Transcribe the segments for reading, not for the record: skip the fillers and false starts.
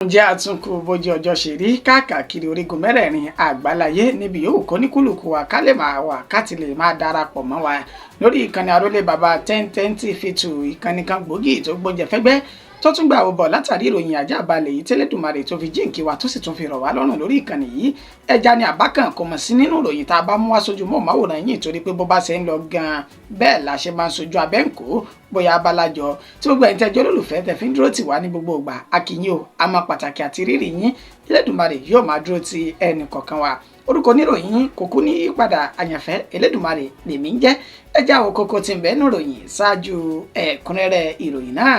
ǹjẹ́ àtúnkù bójú ọjọ́ ṣe rí káàkiri orígun mẹ́rẹ̀ẹ̀rin àgbáláyé níbi yòówù kó ní kúlùkù wa ká lè máa wà káti lè máa darapọ̀ mọ́ wa lórí ìkànnì Arólé Bàbá 1010 TV2 ìkànnì kan gbòógì tó gbóúnjẹ fẹ́gbẹ́ tó tún gbà wò bọ̀ látàrí ìròyìn àjàbalẹ̀ yìí tẹ́lẹ̀dùmarè tó fi jíǹkí wa tó sì tún fi rọ̀ wá lọ́rùn lórí ìkànnì yìí ẹja ni àbákan kò mọ̀ sí nínú ìròyìn tá a bá mú wá sójú mọ́ máwòrán yìí torí pé bó bá ṣe ń lọ gan-an bẹ́ẹ̀ la ṣe máa ń sojú abẹ́ǹkó bóyá abalajọ tí gbogbo ẹ̀yin tẹ́jọ́ lólùfẹ́ tẹ́ fi ń dúró tì wá ní gbogbo ìgbà akínyìn o àmọ́ pàtàkì àti rírì yín Elédùmarè yóò máa dúró ti ẹnì kọ̀ọ̀kan wa orúkọ oníròyìn kò kú ní yípadà àyànfẹ́ Elédùmarè lèmi ń jẹ́ ẹja àwọn kókó tí ń bẹ nínú ìròyìn ṣáájú ẹ̀kúnrẹ́rẹ́ ìròyìn náà.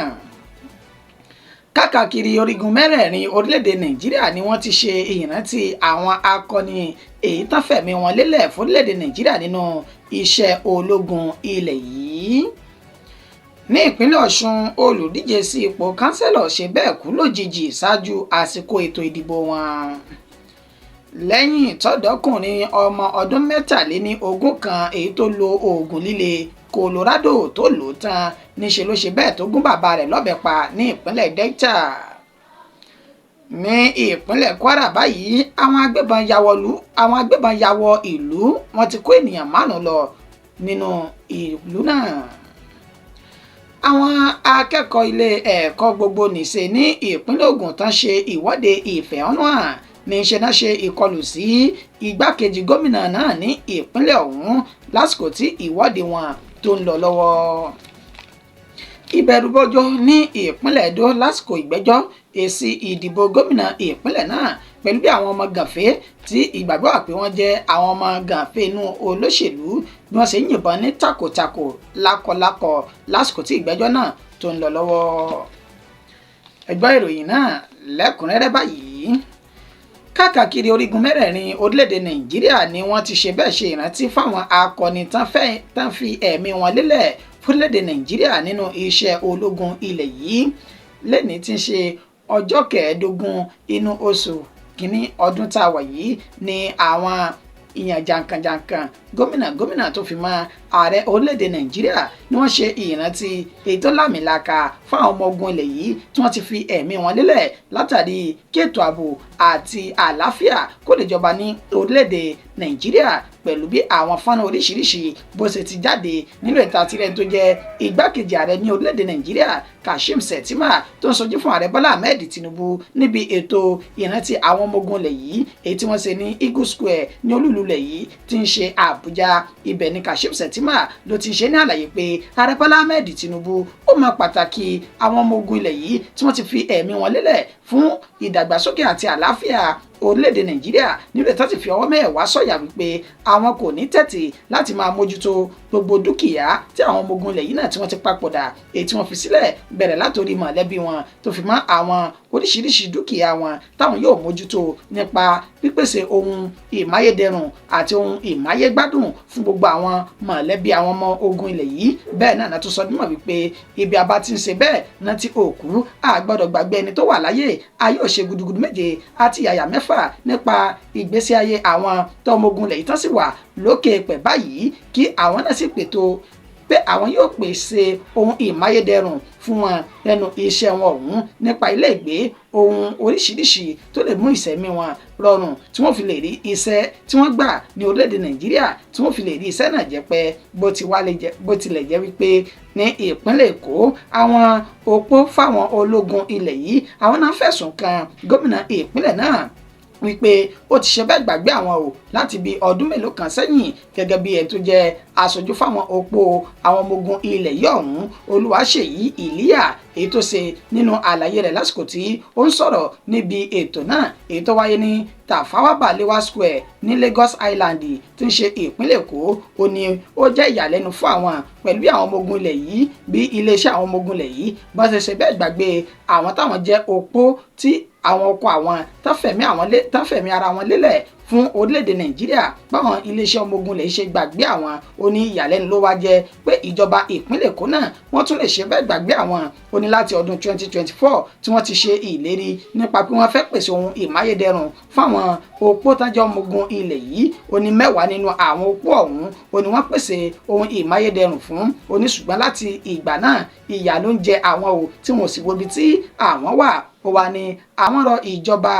Káàkiri orígun mẹ́rẹ̀ẹ̀rin orílẹ̀-èdè Nàìjíríà ni wọ́n ti ṣe ìrántí àwọn akọni èyí tán fẹ̀mí wọn lélẹ̀ fún orílẹ̀-èdè Nàìjíríà nínú iṣẹ́ ológun ilẹ̀ yìí. Ní ìpínlẹ̀ Ọ̀ṣun olùdíje sí ipò kánsẹ́lọ̀ ṣe bẹ́ẹ̀ kú lójijì ṣáájú àsìkò ètò ìdìbò wọn. Lẹ́yìn tọ́dọ̀kùnrin ọmọ ọdún 23 kan èyí tó lo oògùn líle Colorado tó lò tán níṣẹ́ ló ṣe bẹ́ẹ̀ tó gún bàbá rẹ̀ lọ́bẹ pa ní ìpínlẹ̀ Delta. Ní ìpínlẹ̀ Kwara báyìí àwọn agbébọn ya wọ ìlú wọ́n ti kó ènìyàn 5 lọ nínú ìlú náà. Àwọn akẹ́kọ̀ọ́ ilé ẹ̀kọ́ gbogbo nìṣe ní ìpínlẹ̀ Ògùn tán ṣe ìwọ́de ìfẹ̀hónúhàn ní ṣe náà ṣe ìkọlù sí igbákejì gómìnà náà ní ìpínlẹ̀ ọ̀hún lásìkò tí ìwọ́de wọn tó ń lọ lọ́wọ́. Ìbẹ̀rùbojo ní ìpínlẹ̀ Èdó lásìkò ìgbẹ́jọ́ èsì ìdìbò gómìnà ìpínlẹ̀ náà pẹ̀lú bí àwọn ọmọ gànfẹ́ tí ìgbàgbọ́ wà pé wọ́n jẹ́ àwọn ọmọ gànfẹ́ inú olóṣèlú bí wọ́n ṣe ń yìnbọn ní takòtakò lákọlákọ lásìkò tí ìgbẹ́jọ́ náà tó ń lọ lọ́wọ́. Ẹ gbọ́ ìròyìn náà lẹ́kùnrẹ́rẹ́ báyìí. Káàkiri orígun mẹ́rẹ̀ẹ̀rin orílẹ̀-èdè Nàìjíríà ni wọ́n ti ṣe bẹ́ẹ̀ ṣe ìrántí fáwọn akọni tán fi ẹ̀mí wọn lélẹ̀ fúrílẹ̀-èdè Nàìjíríà nínú iṣẹ́ ológun ilẹ̀ yìí lẹ́ni tí ń ṣe ọjọ́ 15 inú oṣù kínní ọdún tá a wà yìí ni àwọn ìyàn jàǹkànjàǹkàn gómìnà tó fi mọ́ ààrẹ orílẹ̀-èdè Nàìjíríà ni wọ́n ṣe ìrántí ètò lámìlaka fún àwọn ọmọ ogun ilẹ̀ yìí tí wọ́n ti fi ẹ̀mí wọn lélẹ̀ látàrí kí ètò ààbò àti àlàáfíà kó lè jọba ní orílẹ̀-èdè Nàìjíríà pẹ̀lú bí àwọn fọ́nrán oríṣiríṣi bó ṣe ti jáde nínú ìta tirẹ̀ tó jẹ́ igbákejì ààrẹ ní orílẹ̀-èdè Nàìjíríà Kashim Shettima tó ń sojú fún ààrẹ Bọ́lá Ahmed Tinubu níbi ètò ìrántí àwọn ọmọ ogun ilẹ̀ yìí èyí tí wọ́n ṣe ní Eagle Square ní olúùlú ilẹ̀ yìí tí ń ṣe Àbújá ibẹ̀ ni Kashim Shettima ló ti ṣe ní àlàyé pé ààrẹ Bọ́lá Ahmed Tinubu ó mọ pàtàkì àwọn ọmọ ogun ilẹ̀ yìí tí wọ́n ti fi ẹ̀mí wọn lélẹ̀ fún ìdàgbàsókè àti àlàáfíà orílẹ̀-èdè Nàìjíríà níbẹ̀ tó ti fi ọwọ́ mẹ́wàá sọ̀yà wípé àwọn kò ní tẹ́tí láti máa mójútó gbogbo dúkìá tí àwọn ọmọ ogun ilẹ̀ yìí náà tí wọ́n ti papòdà èyí tí wọ́n fi sílẹ̀ bẹ̀rẹ̀ látòrí mọ̀lẹ́bí wọn tó fi mọ́ àwọn oríṣiríṣi dúkìá wọn táwọn yóò mójútó nípa pípèsè ohun ìmáyédẹrùn àti ohun ìmáyégbádùn fún gbogbo àwọn mọ̀lẹ́bí àwọn ọmọ ogun ilẹ̀ yìí bẹ́ẹ̀ náà tó sọ nímọ̀ wípé ibi abá ti ń ṣe bẹ́ẹ̀ náà ti òkú àgbọ́dọ̀ gbàgbé ẹni tó wà láyé ayé ò ṣe gudugudu méje àti yàyà mẹ́fà nípa ìgbésí ayé àwọn tọmọ ogun ilẹ̀ yìí tán sì wà lókè pẹ̀ báyìí kí àwọn náà sì pètò pé àwọn yóò pèsè ohun ìmáyédẹrùn fún wọn lẹ́nu iṣẹ́ wọn ọ̀hún nípa ilé ìgbé ohun oríṣiríṣi tó lè mú ìṣẹ̀mí wọn rọrùn tí wọ́n fi lè rí iṣẹ́ tí wọ́n gbà ní orílẹ̀-èdè Nàìjíríà tí wọ́n fi lè rí iṣẹ́ náà jẹ́ pẹ́ bó tilẹ̀ jẹ́ wípé ní ìpínlẹ̀ Èkó àwọn òpó fáwọn ológun ilẹ̀ yìí àwọn náà fẹ̀sùn kan gómìnà ìpínlẹ̀ náà wípé ó ti ṣe bẹ́ẹ̀ gbàgbé àwọn o láti bí ọdún mélòó kan sẹ́yìn gẹ́gẹ́ bí ẹni tó jẹ́ aṣojú fáwọn òpó àwọn ọmọ ogun ilẹ̀ yìí ọ̀hún Olúwaṣèyí Ìlíyà èyí tó ṣe nínú àlàyé rẹ̀ lásìkò tí ó ń sọ̀rọ̀ níbi ètò náà èyí tó wáyé ní Tafawa Balewa Square ní Lagos Island tí ń ṣe ìpínlẹ̀ Èkó ó ní ó jẹ́ ìyàlẹ́nu fún àwọn pẹ̀lú bí àwọn ọmọ ogun ilẹ̀ yìí bí iléeṣẹ́ àwọn ọmọ ogun ilẹ̀ yìí bá ṣe bẹ́ẹ̀ gbàgbé àwọn táwọn jẹ́ òpó tí àwọn ọkọ àwọn tán fẹ̀mí ara wọn lélẹ̀ fún orílẹ̀-èdè Nàìjíríà báwọn iléeṣẹ́ ọmọ ogun lè ṣe gbàgbé àwọn. Ó ní ìyàlẹ́nu ló wá jẹ́ pé ìjọba ìpínlẹ̀ Èkó náà wọ́n tún lè ṣe bẹ́ẹ̀ gbàgbé àwọn. Ó ní láti ọdún 2024 tí wọ́n ti ṣe ìlérí nípa pé wọ́n fẹ́ pèsè ohun ìmáyédẹrùn fáwọn opó tájọ́ ọmọ ogun ilẹ̀ yìí. Ó ní 10 nínú àwọn opó ọ̀hún ó ní wọ́n pèsè ohun ìmáyédẹrùn fún. Ó ní ṣùgbọ́n láti ìgbà náà ìyà ló ń jẹ àwọn o tí wọn ò sì wo ibi tí àwọn wà. Ó wá ní àwọn rọ ìjọba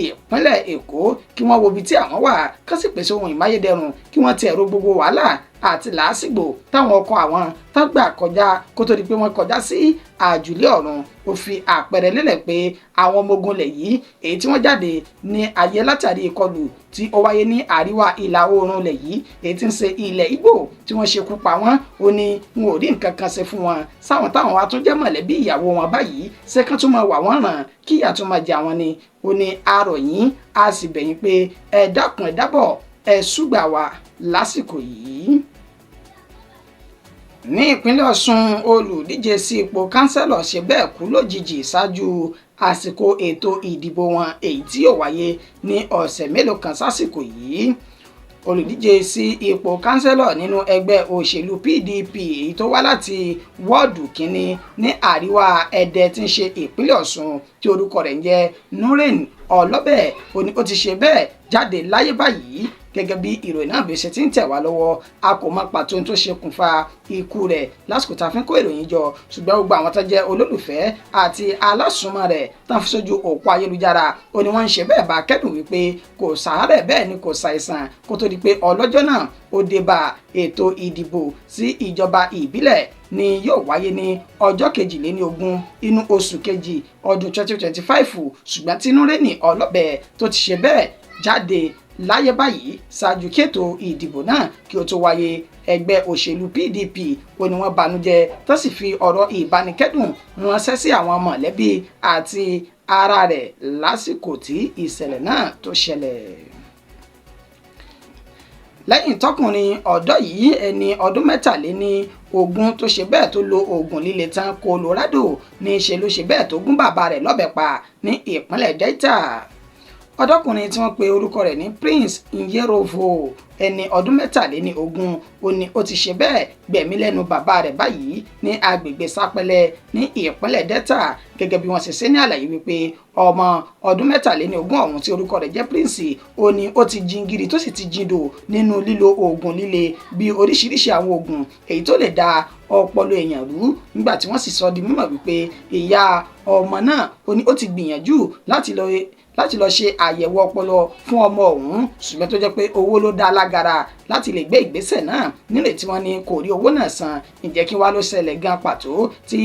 ìpínlẹ̀ Èkó kí wọ́n wo ibi tí àwọn wà kán sì pèsè ohun ìmáyédẹrùn kí wọ́n ti ẹ̀rọ gbogbo wàhálà àti làásìgbò táwọn ọkọ̀ àwọn tó gbà kọjá kó tó di pé wọ́n kọjá sí àjùlé ọ̀run. Ó fi àpẹẹrẹ lélẹ̀ pé àwọn ọmọ ogun lẹ̀ yìí èyí tí wọ́n jáde ní ayé látàrí ìkọlù tí ó wáyé ní àríwá ìlà oòrùn lẹ̀ yìí èyí tí ń ṣe ilẹ̀ Ìgbò tí wọ́n ṣekú pa wọ́n. Ó ní wọn ò rí nǹkan kan ṣe fún wọn sáwọn táwọn wá tún jẹ́ mọ̀lẹ́bí ìyàwó wọn báyìí ṣé kán tún máa wà wọ́n ràn kí ìyà tún máa jẹ àwọn ni. Ó ní a rọ̀ yín a sì bẹ̀ yín pé ẹ dákun ẹ dábọ̀ ẹ ṣùgbà wá lásìkò yìí. Ní ìpínlẹ̀ Ọ̀ṣun olùdíje sí ipò kánsẹ́lọ̀ ṣe bẹ́ẹ̀ kú lójijì ṣáájú àsìkò ètò ìdìbò wọn èyí tí yóò wáyé ní ọ̀sẹ̀ mélòó kan sásìkò yìí. Olùdíje sí ipò kánsẹ́lọ̀ nínú ẹgbẹ́ òṣèlú PDP èyí tó wá láti wọ́ọ̀dù kínní ní àríwá Ẹdẹ tí ń ṣe ìpínlẹ̀ Ọ̀ṣun tí orúkọ rẹ̀ ń jẹ́ Nureni Ọlọ́bẹ̀ ó ní ó ti ṣe bẹ́ẹ̀ jáde láyé báyìí. Gẹ́gẹ́ bí ìròyìn náà bí ṣe ti ń tẹ̀ wá lọ́wọ́ a kò mọ pàtó tó ṣekùnfà ikú rẹ̀ lásìkò tá a fi ń kó ìròyìn jọ ṣùgbọ́n gbogbo àwọn tó jẹ́ olólùfẹ́ àti alásùnmọ́ rẹ̀ tán fi sójú òpó ayélujára ó ní wọ́n ń ṣe bẹ́ẹ̀ bá kẹ́dùn wípé kò sàárẹ̀ bẹ́ẹ̀ ni kò ṣàìsàn kó tó di pé ọlọ́jọ́ náà ó dé bá ètò ìdìbò sí ìjọba ìbílẹ̀ ni yóò wáyé ní ọjọ́ 22 inú oṣù kejì ọdún 2025 ṣùgbọ́n tí Nureni Ọlọ́bẹ̀ tó ti ṣe bẹ́ẹ̀ jáde láyé báyìí ṣáájú kí ètò ìdìbò náà kí ó tó wáyé. Ẹgbẹ́ òṣèlú PDP ó ní wọ́n banújẹ́ tó sì fi ọ̀rọ̀ ìbánikẹ́dùn ránṣẹ́ sí àwọn mọ̀lẹ́bí àti ará rẹ̀ lásìkò tí ìṣẹ̀lẹ̀ náà tó ṣẹlẹ̀. Lẹ́yìn tọkùnrin ọ̀dọ́ yìí ẹni ọdún 23 tó ṣe bẹ́ẹ̀ tó lo oògùn líle tán Colorado ní í ṣe ló ṣe bẹ́ẹ̀ tó gún bàbá rẹ̀ lọ́bẹ pa ní ìpínlẹ̀ Delta. Ọ̀dọ́kùnrin tí wọ́n pe orúkọ rẹ̀ ní Prince Nyerovo ẹni ọdún 23 ó ní ó ti ṣe bẹ́ẹ̀ gbẹ̀mí lẹ́nu bàbá rẹ̀ báyìí ní agbègbè Sápẹ́lẹ́ ní ìpínlẹ̀ Delta gẹ́gẹ́ bí wọ́n ṣe ṣe ní àlàyé wípé ọmọ ọdún 23 ọ̀hún tí orúkọ rẹ̀ jẹ́ Prince ó ní ó ti jingiri tó sì ti jindò nínú lílo oògùn líle bí oríṣiríṣi àwọn oògùn èyí tó lè da ọpọlọ èèyàn rú nígbà tí wọ́n sì sọ di mímọ̀ wípé ìyá ọmọ náà ó ní ó ti gbìyànjú láti lọ ṣe àyẹ̀wò ọpọlọ fún ọmọ ọ̀hún ṣùgbọ́n tó jẹ́ pé owó ló dá lágara láti lè gbé ìgbésẹ̀ náà nírètí wọn ni kò rí owó náà san. Ǹjẹ́ kí wá ló ṣẹlẹ̀ gan pàtó tí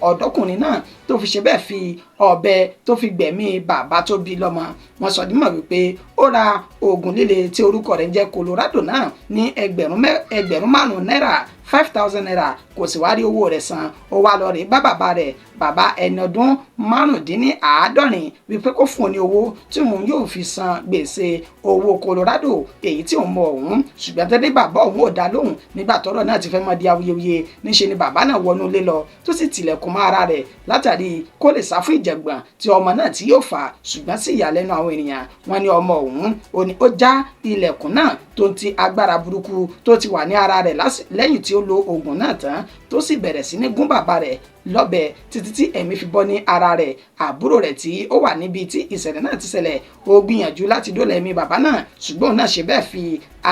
ọ̀dọ́kùnrin náà tó fi ṣe bẹ́ẹ̀ fi ọ̀bẹ tó fi gbẹ̀mí bàbá tó bí lọ́mọ. Wọ́n sọ dímọ̀ wípé ó ra oògùn líle tí orúkọ rẹ̀ jẹ́ Colorado náà ní ẹgbẹ̀rún 5,000 náírà 5,000 naira kò sì wá rí owó rẹ̀ san. Ó wá lọ rí bá bàbá rẹ̀ bàbá ẹni ọdún 75 wípé kó fún un ní owó tí òun yóò fi san gbèsè owó Colorado èyí tí òun mọ ọ̀hún ṣùgbọ́n tẹ́lẹ̀ bàbá òun ò dá lóhùn nígbà tọ́rọ̀ náà ti fẹ́ mọ́ di awuyewuye níṣe ni bàbá náà wọnú ilé lọ tó sì tilẹ̀kùn mọ́ ara rẹ̀ látàrí kó lè sá fún ìjẹ̀gbọ̀n tí ọmọ náà tí yóò fà ṣùgbọ́n sí ìyàlẹ́nu àwọn ènìyàn wọn ní ọmọ òun ó já ilẹ̀kùn náà tó ń ti agbára burúkú tó ti wà ní ara rẹ̀ lẹ́yìn tí ó lo oògùn náà tán tó sì bẹ̀rẹ̀ sí ní gún bàbá rẹ̀ lọ́bẹ títí tí ẹ̀mí fi bọ́ ní ara rẹ̀. Àbúrò rẹ̀ tí ó wà níbi tí ìṣẹ̀lẹ̀ náà ti ṣẹlẹ̀ ó gbìyànjú láti dóòlà ẹ̀mí bàbá náà ṣùgbọ́n òun náà ṣe bẹ́ẹ̀ fi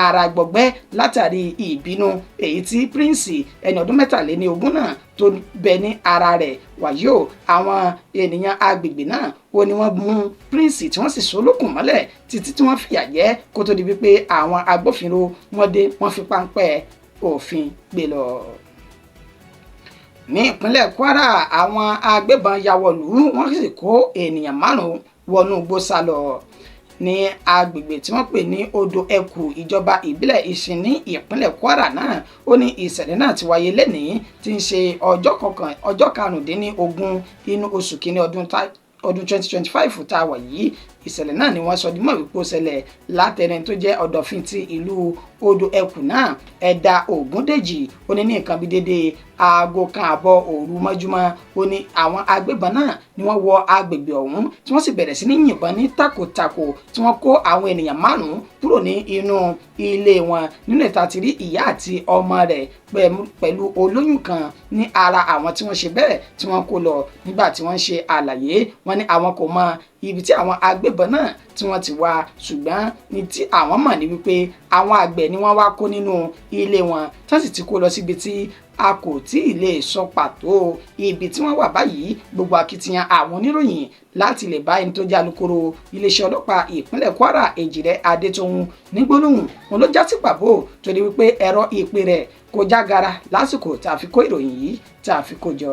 ara gbọgbẹ́ látàrí ìbínú èyí tí Prince ẹni ọdún 23 náà tó bẹ ní ara rẹ̀. Wàyí o àwọn ènìyàn agbègbè náà ó ní wọ́n mú Prince tí wọ́n sì so lókùn mọ́lẹ̀ títí tí wọ́n fìyà jẹ kó tó di wípé àwọn agbófinró wọ́n dé wọ́n fi páńpẹ́ òfin gbé lọ. Ní ìpínlẹ̀ Kwara àwọn agbébọn ya wọ̀lú wọ́n sì kó ènìyàn 5 wọnú igbó sá lọ ní agbègbè tí wọ́n pè ní Odò Ẹkù ìjọba ìbílẹ̀ Ìṣìn ní ìpínlẹ̀ Kwara náà. Ó ní ìṣẹ̀lẹ̀ náà ti wáyé lẹ́nìí tí ń ṣe ọjọ́ 15 inú oṣù kínní ọdún 2025 tá a wà yìí ìṣẹ̀lẹ̀ náà ni wọ́n sọ dímọ̀ wípé ó ṣẹlẹ̀ látẹni tó jẹ́ ọ̀dọ̀fin ti ìlú Odò Ẹkùn náà Ẹ̀dà Ògúndèjì ó ní nǹkan bí dédé aago kan àbọ̀ òru mọ́júmọ́ ó ní àwọn agbébọn náà ni wọ́n wọ agbègbè ọ̀hún tí wọ́n sì bẹ̀rẹ̀ sí ní yìnbọn ní takòtakò tí wọ́n kó àwọn ènìyàn 5 kúrò ní inú ilé wọn nínú ìta ti rí ìyá àti ọmọ rẹ̀ pẹ̀lú olóyún kan ní ara àwọn tí wọ́n ṣe bẹ́ẹ̀ tí wọ́n kó lọ nígbà tí wọ́n ṣe àlàyé wọ́n ní àwọn kò mọ ibi tí àwọn agbébọn náà tí wọ́n ti wá ṣùgbọ́n ní tí àwọn mọ̀ ní wípé àwọn àgbẹ̀ ni wọ́n wá kó nínú ilé wọn tí wọ́n sì ti kó lọ síbi tí a kò tí ì lè sọ pàtó ibi tí wọ́n wà báyìí. Gbogbo akitiyan àwọn oníròyìn láti lè bá ẹni tó jẹ́ alukoro iléeṣẹ́ ọlọ́pàá ìpínlẹ̀ Kwara Èjìrẹ́ Adétóhun ní gbólóhùn wọn ló já sí pàbó torí wípé ẹ̀rọ ìpè rẹ̀ kò jágara lásìkò tá a fi kó ìròyìn yìí tá a fi kó jọ.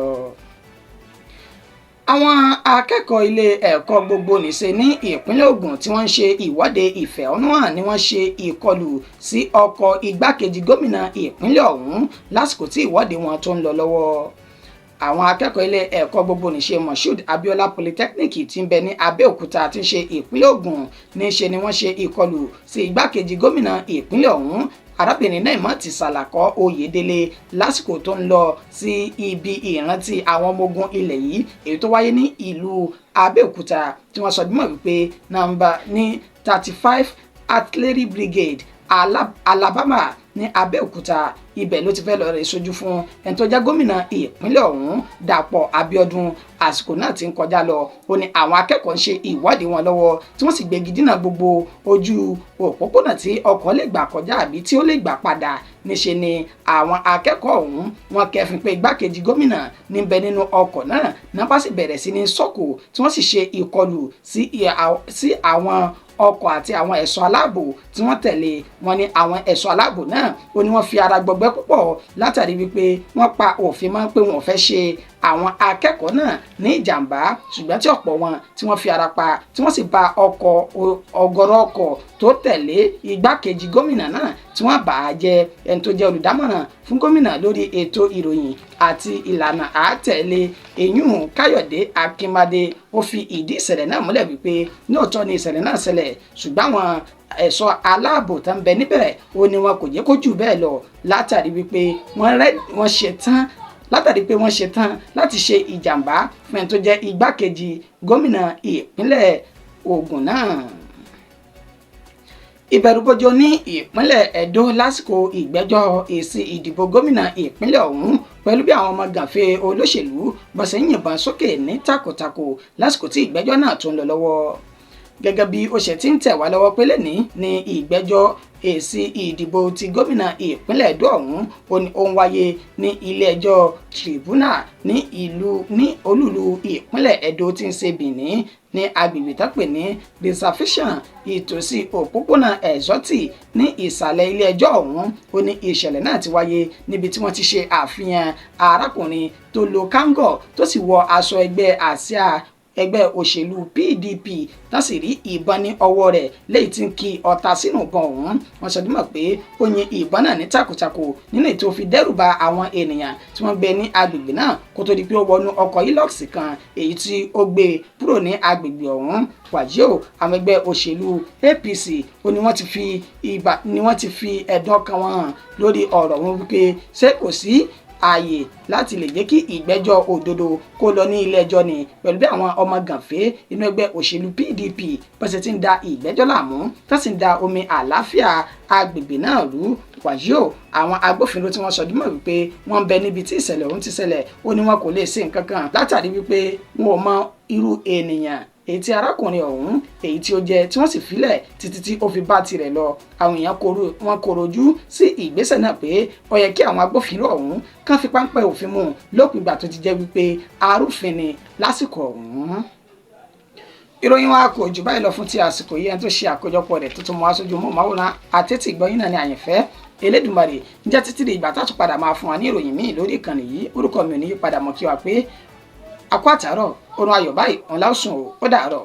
Àwọn akẹ́kọ̀ọ́ ilé ẹ̀kọ́ gbogbonìṣe ní ìpínlẹ̀ Ògùn tí wọ́n ń ṣe ìwọ́de ìfẹ̀hónúhàn ni wọ́n ṣe ìkọlù sí ọkọ̀ igbákejì gómìnà ìpínlẹ̀ ọ̀hún lásìkò tí ìwọ́de wọn tó ń lọ lọ́wọ́. Àwọn akẹ́kọ̀ọ́ ilé ẹ̀kọ́ gbogbonìṣe Moshood Abiola Polytechnic tí ń bẹ ní Abẹ́òkúta tí ń ṣe ìpínlẹ̀ Ògùn níṣe ni wọ́n ṣe ìkọlù sí igbákejì gómìnà ìpínlẹ̀ ọ̀hún arábìnrin náà mọ̀ ti Sàlàkọ́ Oyèdélé lásìkò tó ń lọ sí ibi ìrántí àwọn ọmọ ogun ilẹ̀ yìí èyí tó wáyé ní ìlú Abẹ́òkúta tí wọ́n sọ dímọ̀ wípé nọ́mbà ní 35 Artillery Brigade Alabama ní Abẹ́òkúta ibẹ̀ ló ti fẹ́ lọ rẹ̀ sojú fún ẹni tó jẹ́ gómìnà ìpínlẹ̀ ọ̀hún Dàpọ̀ Abíọ́dún àsìkò náà ti ń kọjá lọ ó ní àwọn akẹ́kọ̀ọ́ ń ṣe ìwádìí wọn lọ́wọ́ tí wọ́n sì gbégi dínà gbogbo ojú òpópónà tí ọkọ̀ lè gbà kọjá àbí tí ó lè gbà padà níṣe ni àwọn akẹ́kọ̀ọ́ ọ̀hún wọ́n kẹfin pé igbákejì gómìnà níbẹ̀ nínú ọkọ̀ náà bá sì bẹ̀rẹ̀ sí ní sọ́kò tí wọ́n sì ṣe ìkọlù sí àwọn ọkọ̀ àti àwọn ẹ̀ṣọ́ aláàbò tí wọ́n tẹ̀lé wọn ní àwọn ẹ̀ṣọ́ aláàbò náà ó ní wọ́n fi ara gbọgbẹ́ púpọ̀ látàrí wípé wọ́n pa òfin mọ́ pé wọ́n fẹ́ ṣe àwọn akẹ́kọ̀ọ́ náà ní ìjàmbá ṣùgbọ́n tí ọ̀pọ̀ wọn tí wọ́n fi ara pa tí wọ́n sì ba ọ̀gọ̀rọ̀ ọkọ̀ tó tẹ̀lé igbákejì gómìnà náà tí wọ́n bà á jẹ́ ẹni tó jẹ́ olùdámọ̀ràn fún gómìnà lórí ètò ìròyìn àti ìlànà àátẹ̀lé Èyún Káyọ̀dé Akínbádé ó fi ìdí ìṣẹ̀lẹ̀ náà múlẹ̀ wípé lóòótọ́ ni ìṣẹ̀lẹ̀ náà ṣẹlẹ̀ ṣùgbọ́n àwọn ẹ̀ṣọ́ aláàbò tó ń bẹ níbẹ̀ ó ní wọn kò jẹ́ kó jù bẹ́ẹ̀ lọ látàrí wípé wọ́n ṣe tán láti ṣe ìjàmbá fún ẹni tó jẹ́ igbákejì gómìnà ìpínlẹ̀ Ògùn náà. Ìbẹ̀rùbojo ní ìpínlẹ̀ Ẹdó lásìkò ìgbẹ́jọ́ èsì ìdìbò gómìnà ìpínlẹ̀ ọ̀hún pẹ̀lú bí àwọn ọmọ gànfẹ́ olóṣèlú bó ṣe ń yìnbọn sókè ní takòtakò lásìkò tí ìgbẹ́jọ́ náà tó ń lọ lọ́wọ́. Gẹ́gẹ́ bí ó ṣe ti ń tẹ̀ wá lọ́wọ́ pé lẹ́ni ní ìgbẹ́jọ́ èsì ìdìbò ti gómìnà ìpínlẹ̀ Ẹdó ọ̀hún ó ń wáyé ní ilé-ẹjọ́ tribunal ní olúlu ìpínlẹ̀ Ẹdó tí ń ṣe Benin ní agbègbè tó pè ní reservation ìtòsí òpópónà Ẹ̀zọ́tì ní ìsàlẹ̀ ilé-ẹjọ́ ọ̀hún ó ní ìṣẹ̀lẹ̀ náà ti wáyé níbi tí wọ́n ti ṣe àfihàn arákùnrin tó lo kángọ̀ tó sì wọ aṣọ àsíá ẹgbẹ́ òṣèlú PDP tán sì rí ìbọn ní ọwọ́ rẹ̀ lẹ́yìn tí ń ki ọta sínú ìbọn ọ̀hún wọ́n sọ dímọ̀ pé ó yin ìbọn náà ní takòtakò nínú ètò fi dẹ́rù ba àwọn ènìyàn tí wọ́n gbé ní agbègbè náà kó tó di pé ó wọnú ọkọ̀ Hilux kan èyí tí ó gbé kúrò ní agbègbè ọ̀hún wàyí o àwọn ẹgbẹ́ òṣèlú APC ó ní wọ́n ti fi ẹ̀dùn ọkàn wọn hàn lórí ọ̀rọ̀ wọn wípé ṣé kò sí ààyè láti lè jẹ́ kí ìgbẹ́jọ́ òdodo kó lọ ní ilé ẹjọ́ ni pẹ̀lú bí àwọn ọmọ gànfẹ́ inú ẹgbẹ́ òṣèlú PDP bọ́sẹ̀ ti ń da ìgbẹ́jọ́ láàmú tó sì ń da omi àlàáfíà agbègbè náà rú wàyí o àwọn agbófinró tí wọ́n sọ dímọ̀ wípé wọ́n ń bẹ níbi tí ìṣẹ̀lẹ̀ ọ̀hún ti ṣẹlẹ̀ ó ní wọn kò lè ṣe nǹkan kan látàrí wípé wọn ò mọ irú ènìyàn èyí tí arákùnrin ọ̀hún èyí tí ó jẹ́ tí wọ́n sì filẹ̀ títí tí ó fi bá tirẹ̀ lọ àwọn èèyàn wọn korojú sí ìgbésẹ̀ náà pé ó yẹ kí àwọn agbófinró ọ̀hún kàn fi páńpẹ́ òfin mú lópin ìgbà tó ti jẹ́ wípé arúfin ni lásìkò ọ̀hún. Ìròyìn wa kò jù báyìí lọ fún ti àsìkò yìí ẹni tó ṣe àkójọpọ̀ rẹ̀ tuntun mọ́ aṣojú mọ́wòrán àtẹ́tì ìgbọ́yìn náà ní Àyànfẹ́ Elédùmarè ǹjẹ́ títí di ìgbà tá a tún padà máa fún wa ní ìròyìn míì lórí ìkànnì yìí orúkọ mi ò ní yí padà mọ́ kí wa pé akọ àtàárọ̀ orun ayọ̀ báyìí ọ̀la ó sùn ó dàárọ̀.